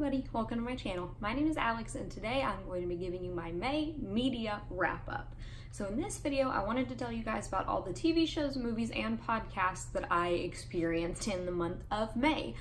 everybody, welcome to my channel. My name is Alex and today I'm going to be giving you my May media wrap up. So in this video, I wanted to tell you guys about all the TV shows, movies, and podcasts that I experienced in the month of May.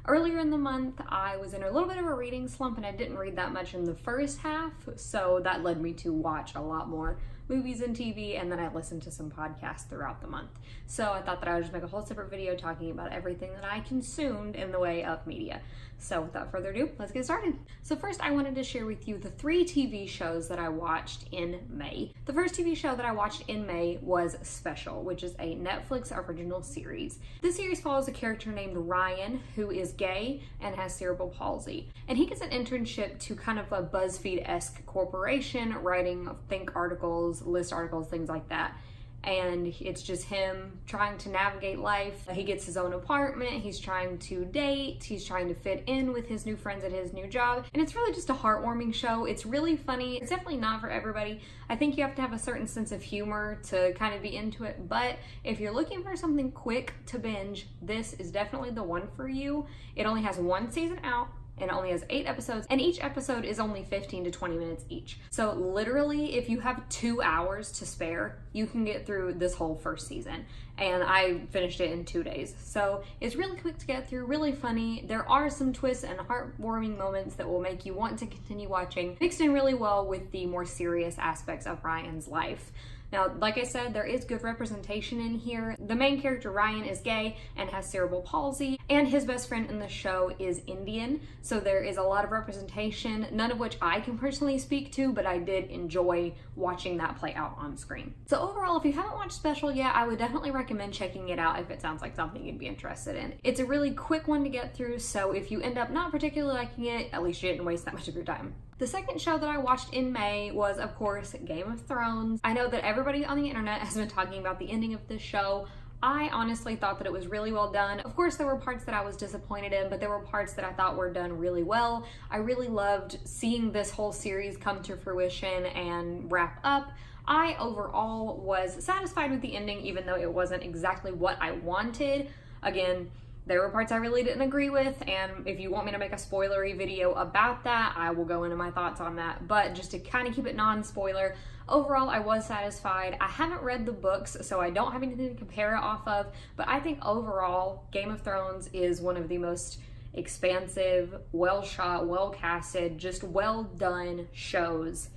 Earlier in the month, I was in a little bit of a reading slump and I didn't read that much in the first half, so that led me to watch a lot more movies and TV, and then I listened to some podcasts throughout the month. So I thought that I would just make a whole separate video talking about everything that I consumed in the way of media. So without further ado, let's get started. So first I wanted to share with you the 3 TV shows that I watched in May. The first TV show that I watched in May was Special, which is a Netflix original series. This series follows a character named Ryan who is gay and has cerebral palsy. And he gets an internship to kind of a BuzzFeed-esque corporation, writing think articles, list articles, things like that. And it's just him trying to navigate life. He gets his own apartment, he's trying to date, he's trying to fit in with his new friends at his new job. And it's really just a heartwarming show. It's really funny. It's definitely not for everybody. I think you have to have a certain sense of humor to kind of be into it. But if you're looking for something quick to binge, this is definitely the one for you. It only has 1 season out. And it only has 8 episodes, and each episode is only 15 to 20 minutes each. So literally, if you have 2 hours to spare, you can get through this whole first season. And I finished it in 2 days. So it's really quick to get through, really funny. There are some twists and heartwarming moments that will make you want to continue watching, mixed in really well with the more serious aspects of Ryan's life. Now, like I said, there is good representation in here. The main character, Ryan, is gay and has cerebral palsy, and his best friend in the show is Indian. So there is a lot of representation, none of which I can personally speak to, but I did enjoy watching that play out on screen. So overall, if you haven't watched Special yet, I would definitely recommend checking it out if it sounds like something you'd be interested in. It's a really quick one to get through, so if you end up not particularly liking it, at least you didn't waste that much of your time. The second show that I watched in May was, of course, Game of Thrones. I know that everybody on the internet has been talking about the ending of this show. I honestly thought that it was really well done. Of course, there were parts that I was disappointed in, but there were parts that I thought were done really well. I really loved seeing this whole series come to fruition and wrap up. I overall was satisfied with the ending, even though it wasn't exactly what I wanted. Again, there were parts I really didn't agree with, and if you want me to make a spoilery video about that, I will go into my thoughts on that. But just to kind of keep it non-spoiler, overall I was satisfied. I haven't read the books, so I don't have anything to compare it off of, but I think overall Game of Thrones is one of the most expansive, well-shot, well-casted, just well-done shows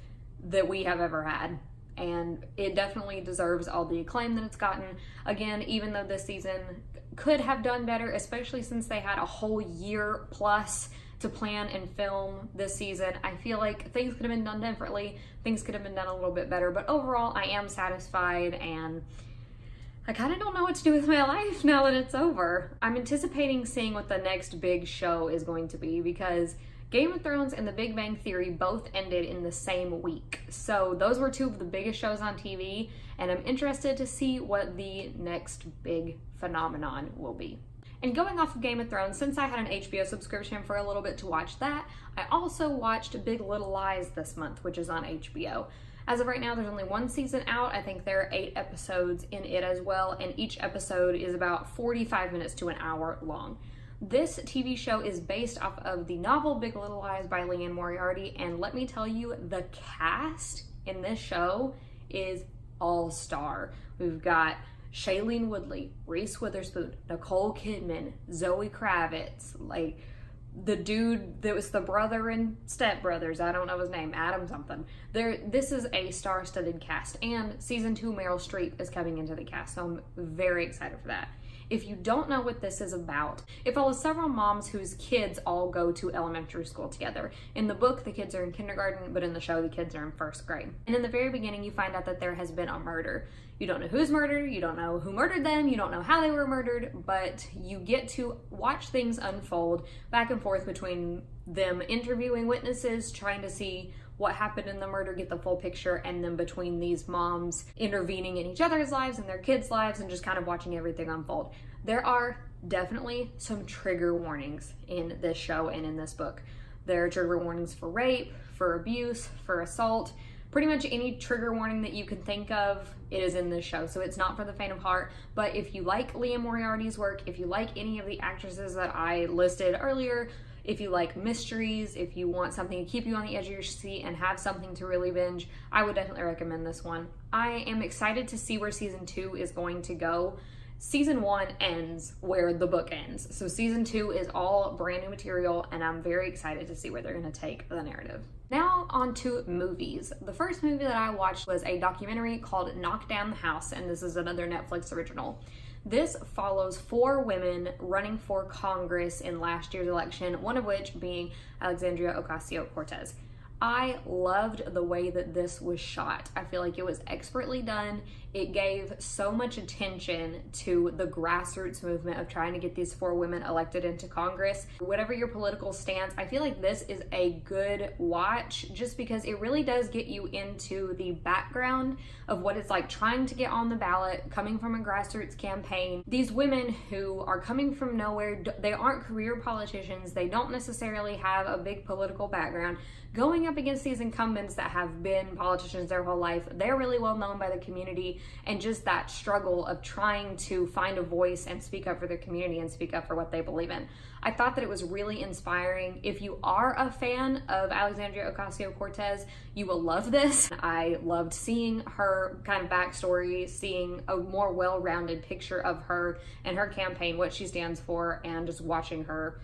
that we have ever had. And it definitely deserves all the acclaim that it's gotten. Again, even though this season could have done better, especially since they had a whole year plus to plan and film this season, I feel like things could have been done differently. Things could have been done a little bit better. But overall, I am satisfied, and I kind of don't know what to do with my life now that it's over. I'm anticipating seeing what the next big show is going to be, because Game of Thrones and The Big Bang Theory both ended in the same week. So those were 2 of the biggest shows on TV, and I'm interested to see what the next big phenomenon will be. And going off of Game of Thrones, since I had an HBO subscription for a little bit to watch that, I also watched Big Little Lies this month, which is on HBO. As of right now, there's only 1 season out. I think there are 8 episodes in it as well, and each episode is about 45 minutes to an hour long. This TV show is based off of the novel Big Little Lies by Liane Moriarty, and let me tell you, the cast in this show is all-star. We've got Shailene Woodley, Reese Witherspoon, Nicole Kidman, Zoe Kravitz, like the dude that was the brother in Step Brothers, I don't know his name, Adam something. This is a star-studded cast, and season 2 Meryl Streep is coming into the cast, so I'm very excited for that. If you don't know what this is about, it follows several moms whose kids all go to elementary school together. In the book, the kids are in kindergarten, but in the show, the kids are in 1st grade. And in the very beginning, you find out that there has been a murder. You don't know who's murdered, you don't know who murdered them, you don't know how they were murdered, but you get to watch things unfold back and forth between them interviewing witnesses, trying to see what happened in the murder, get the full picture, and then between these moms intervening in each other's lives and their kids' lives and just kind of watching everything unfold. There are definitely some trigger warnings in this show and in this book. There are trigger warnings for rape, for abuse, for assault. Pretty much any trigger warning that you can think of, it is in this show. So it's not for the faint of heart, but if you like Liane Moriarty's work, if you like any of the actresses that I listed earlier, if you like mysteries, if you want something to keep you on the edge of your seat and have something to really binge, I would definitely recommend this one. I am excited to see where season 2 is going to go. Season 1 ends where the book ends. So season 2 is all brand new material, and I'm very excited to see where they're going to take the narrative. Now on to movies. The first movie that I watched was a documentary called Knock Down the House, and this is another Netflix original. This follows 4 women running for Congress in last year's election, one of which being Alexandria Ocasio-Cortez. I loved the way that this was shot. I feel like it was expertly done. It gave so much attention to the grassroots movement of trying to get these 4 women elected into Congress. Whatever your political stance, I feel like this is a good watch just because it really does get you into the background of what it's like trying to get on the ballot, coming from a grassroots campaign. These women who are coming from nowhere, they aren't career politicians, they don't necessarily have a big political background, going up against these incumbents that have been politicians their whole life. They're really well known by the community, and just that struggle of trying to find a voice and speak up for their community and speak up for what they believe in. I thought that it was really inspiring. If you are a fan of Alexandria Ocasio-Cortez, you will love this. I loved seeing her kind of backstory, seeing a more well-rounded picture of her and her campaign, what she stands for, and just watching her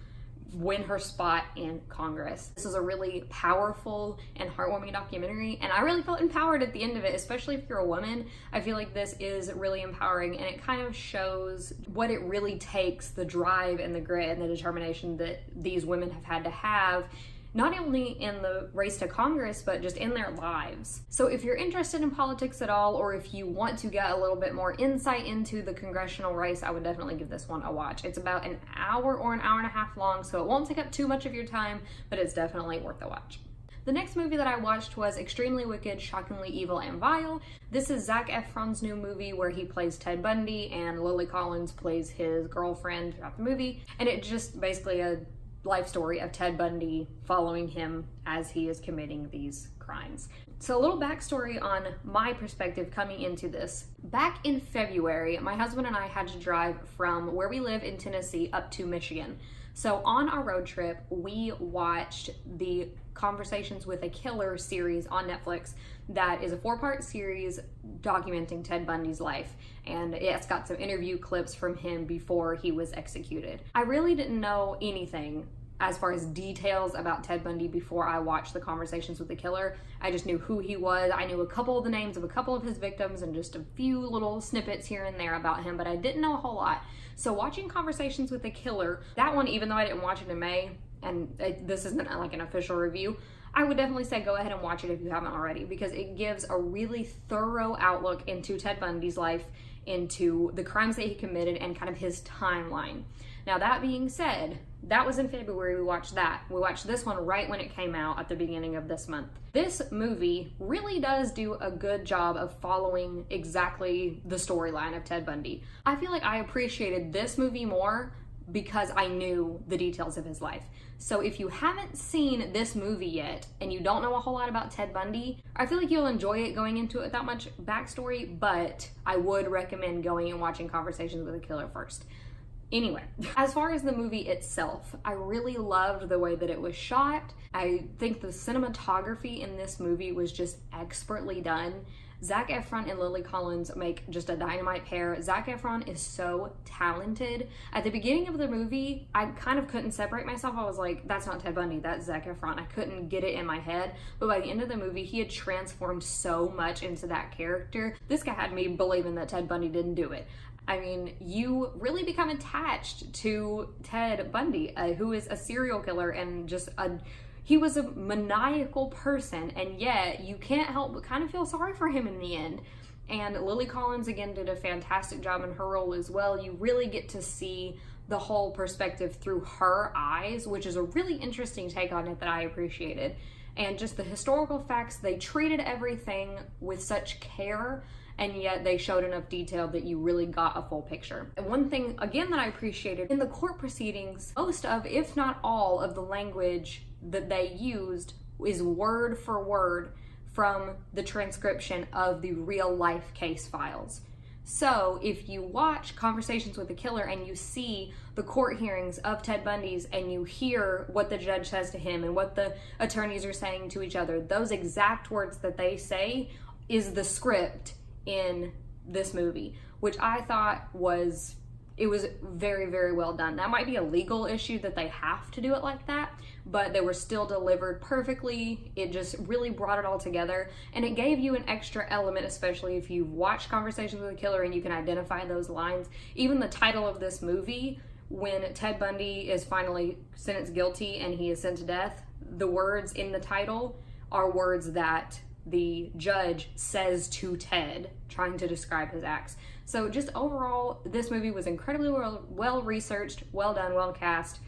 win her spot in Congress. This is a really powerful and heartwarming documentary, and I really felt empowered at the end of it, especially if you're a woman. I feel like this is really empowering, and it kind of shows what it really takes, the drive and the grit and the determination that these women have had to have, not only in the race to Congress, but just in their lives. So if you're interested in politics at all, or if you want to get a little bit more insight into the congressional race, I would definitely give this one a watch. It's about an hour or an hour and a half long, so it won't take up too much of your time, but it's definitely worth the watch. The next movie that I watched was Extremely Wicked, Shockingly Evil and Vile. This is Zac Efron's new movie where he plays Ted Bundy and Lily Collins plays his girlfriend throughout the movie, and it's just basically a life story of Ted Bundy, following him as he is committing these crimes. So a little backstory on my perspective coming into this. Back in February, my husband and I had to drive from where we live in Tennessee up to Michigan. So on our road trip, we watched the Conversations with a Killer series on Netflix that is a 4-part series documenting Ted Bundy's life, and it's got some interview clips from him before he was executed. I really didn't know anything as far as details about Ted Bundy before I watched the Conversations with the Killer. I just knew who he was. I knew a couple of the names of a couple of his victims and just a few little snippets here and there about him, but I didn't know a whole lot. So watching Conversations with the Killer, that one, even though I didn't watch it in May, and this isn't like an official review, I would definitely say go ahead and watch it if you haven't already, because it gives a really thorough outlook into Ted Bundy's life, into the crimes that he committed, and kind of his timeline. Now, that being said, that was in February. We watched that. We watched this one right when it came out at the beginning of this month. This movie really does do a good job of following exactly the storyline of Ted Bundy. I feel like I appreciated this movie more because I knew the details of his life. So if you haven't seen this movie yet and you don't know a whole lot about Ted Bundy, I feel like you'll enjoy it going into it without much backstory, but I would recommend going and watching Conversations with a Killer first. Anyway, as far as the movie itself, I really loved the way that it was shot. I think the cinematography in this movie was just expertly done. Zac Efron and Lily Collins make just a dynamite pair. Zac Efron is so talented. At the beginning of the movie, I kind of couldn't separate myself. I was like, that's not Ted Bundy, that's Zac Efron. I couldn't get it in my head. But by the end of the movie, he had transformed so much into that character. This guy had me believing that Ted Bundy didn't do it. I mean, you really become attached to Ted Bundy, who is a serial killer and just he was a maniacal person, and yet you can't help but kind of feel sorry for him in the end. And Lily Collins, again, did a fantastic job in her role as well. You really get to see the whole perspective through her eyes, which is a really interesting take on it that I appreciated. And just the historical facts, they treated everything with such care, and yet they showed enough detail that you really got a full picture. And one thing, again, that I appreciated, in the court proceedings, most of, if not all, of the language that they used is word for word from the transcription of the real life case files. So if you watch Conversations with the Killer and you see the court hearings of Ted Bundy's and you hear what the judge says to him and what the attorneys are saying to each other, those exact words that they say is the script in this movie, which I thought was very, very well done. That might be a legal issue that they have to do it like that, but they were still delivered perfectly. It just really brought it all together, and it gave you an extra element, especially if you've watched Conversations with a Killer and you can identify those lines. Even the title of this movie, when Ted Bundy is finally sentenced guilty and he is sent to death, the words in the title are words that the judge says to Ted, trying to describe his acts. So just overall, this movie was incredibly well researched, well done, well cast.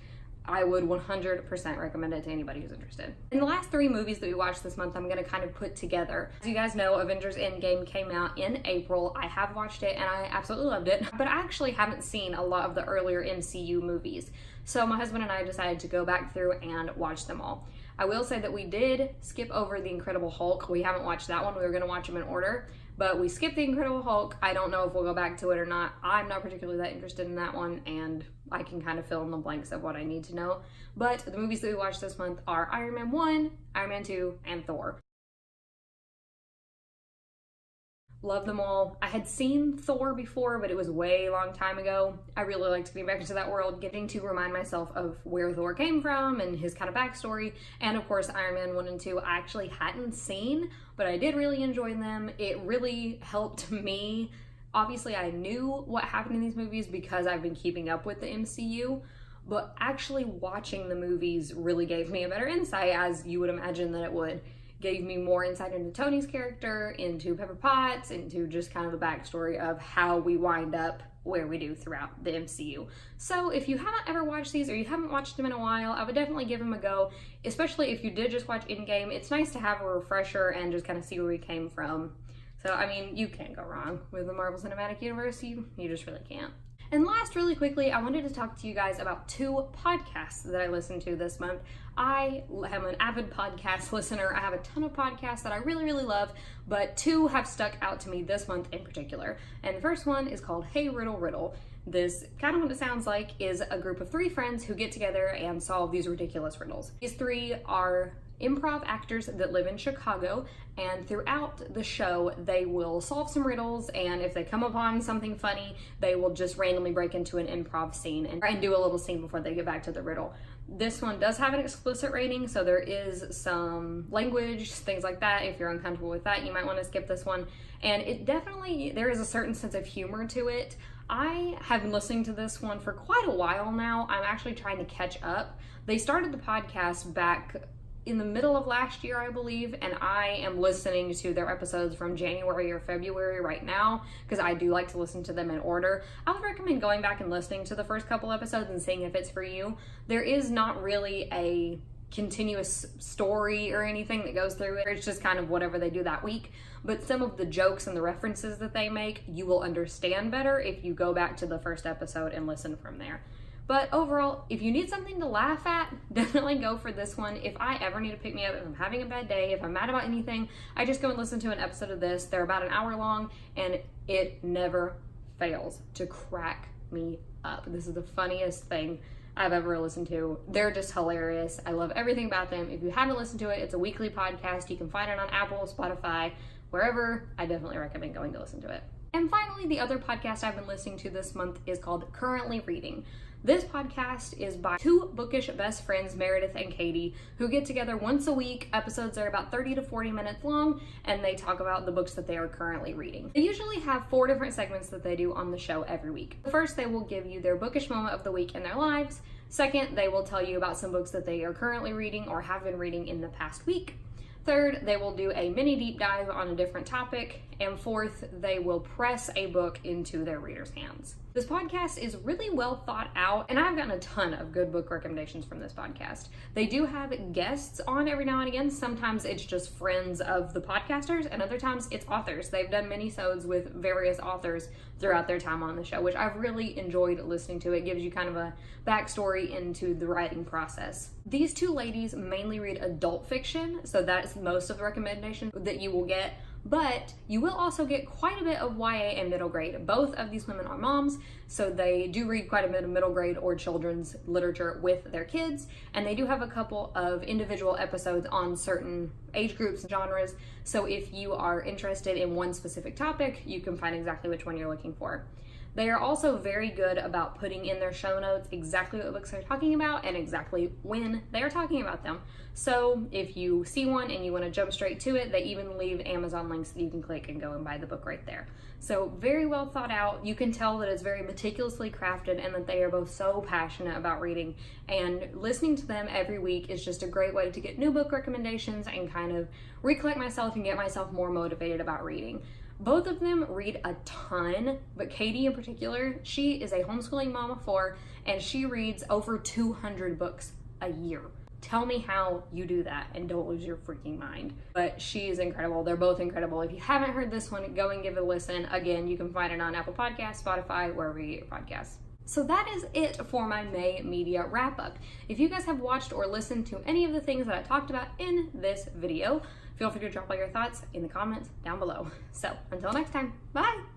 I would 100% recommend it to anybody who's interested. In the last 3 movies that we watched this month, I'm gonna kind of put together. As you guys know, Avengers Endgame came out in April. I have watched it and I absolutely loved it, but I actually haven't seen a lot of the earlier MCU movies. So my husband and I decided to go back through and watch them all. I will say that we did skip over The Incredible Hulk. We haven't watched that one. We were gonna watch them in order, but we skipped The Incredible Hulk. I don't know if we'll go back to it or not. I'm not particularly that interested in that one, and I can kind of fill in the blanks of what I need to know. But the movies that we watched this month are Iron Man 1, Iron Man 2, and Thor. Love them all. I had seen Thor before, but it was way long time ago. I really liked getting back into that world, getting to remind myself of where Thor came from and his kind of backstory. And of course, Iron Man 1 and 2 I actually hadn't seen, but I did really enjoy them. It really helped me. Obviously, I knew what happened in these movies because I've been keeping up with the MCU, but actually watching the movies really gave me a better insight, as you would imagine that it would. Gave me more insight into Tony's character, into Pepper Potts, into just kind of the backstory of how we wind up where we do throughout the MCU. So if you haven't ever watched these or you haven't watched them in a while, I would definitely give them a go, especially if you did just watch Endgame. It's nice to have a refresher and just kind of see where we came from. So, I mean, you can't go wrong with the Marvel Cinematic Universe. You just really can't. And last, really quickly, I wanted to talk to you guys about 2 podcasts that I listened to this month. I am an avid podcast listener. I have a ton of podcasts that I really, really love, but 2 have stuck out to me this month in particular. And the first one is called Hey Riddle Riddle. This, kind of what it sounds like, is a group of 3 friends who get together and solve these ridiculous riddles. These 3 are improv actors that live in Chicago, and throughout the show they will solve some riddles, and if they come upon something funny, they will just randomly break into an improv scene and do a little scene before they get back to the riddle. This one does have an explicit rating, so there is some language, things like that. If you're uncomfortable with that, you might want to skip this one. And it definitely, there is a certain sense of humor to it. I have been listening to this one for quite a while now. I'm actually trying to catch up. They started the podcast back in the middle of last year, I believe, and I am listening to their episodes from January or February right now because I do like to listen to them in order. I would recommend going back and listening to the first couple episodes and seeing if it's for you. There is not really a continuous story or anything that goes through it. It's just kind of whatever they do that week. But some of the jokes and the references that they make, you will understand better if you go back to the first episode and listen from there. But overall, if you need something to laugh at, definitely go for this one. If I ever need to pick me up, if I'm having a bad day, if I'm mad about anything, I just go and listen to an episode of this. They're about an hour long, and it never fails to crack me up. This is the funniest thing I've ever listened to. They're just hilarious. I love everything about them. If you haven't listened to it, it's a weekly podcast. You can find it on Apple, Spotify, wherever. I definitely recommend going to listen to it. And finally, the other podcast I've been listening to this month is called Currently Reading. This podcast is by 2 bookish best friends, Meredith and Katie, who get together once a week. Episodes are about 30 to 40 minutes long, and they talk about the books that they are currently reading. They usually have 4 different segments that they do on the show every week. First, they will give you their bookish moment of the week in their lives. Second, they will tell you about some books that they are currently reading or have been reading in the past week. Third, they will do a mini deep dive on a different topic. And fourth, they will press a book into their readers' hands. This podcast is really well thought out, and I've gotten a ton of good book recommendations from this podcast. They do have guests on every now and again. Sometimes it's just friends of the podcasters, and other times it's authors. They've done mini-sodes with various authors throughout their time on the show, which I've really enjoyed listening to. It gives you kind of a backstory into the writing process. These 2 ladies mainly read adult fiction, so that's most of the recommendation that you will get. But you will also get quite a bit of YA and middle grade. Both of these women are moms, so they do read quite a bit of middle grade or children's literature with their kids, and they do have a couple of individual episodes on certain age groups and genres, so if you are interested in one specific topic, you can find exactly which one you're looking for. They are also very good about putting in their show notes exactly what books they're talking about and exactly when they are talking about them. So if you see one and you want to jump straight to it, they even leave Amazon links that you can click and go and buy the book right there. So very well thought out. You can tell that it's very meticulously crafted and that they are both so passionate about reading, and listening to them every week is just a great way to get new book recommendations and kind of recollect myself and get myself more motivated about reading. Both of them read a ton, but Katie in particular, she is a homeschooling mom of 4, and she reads over 200 books a year. Tell me how you do that and don't lose your freaking mind. But she is incredible. They're both incredible. If you haven't heard this one, go and give it a listen. Again, you can find it on Apple Podcasts, Spotify, wherever you get your podcasts. So that is it for my May media wrap up. If you guys have watched or listened to any of the things that I talked about in this video, feel free to drop all your thoughts in the comments down below. So until next time, bye!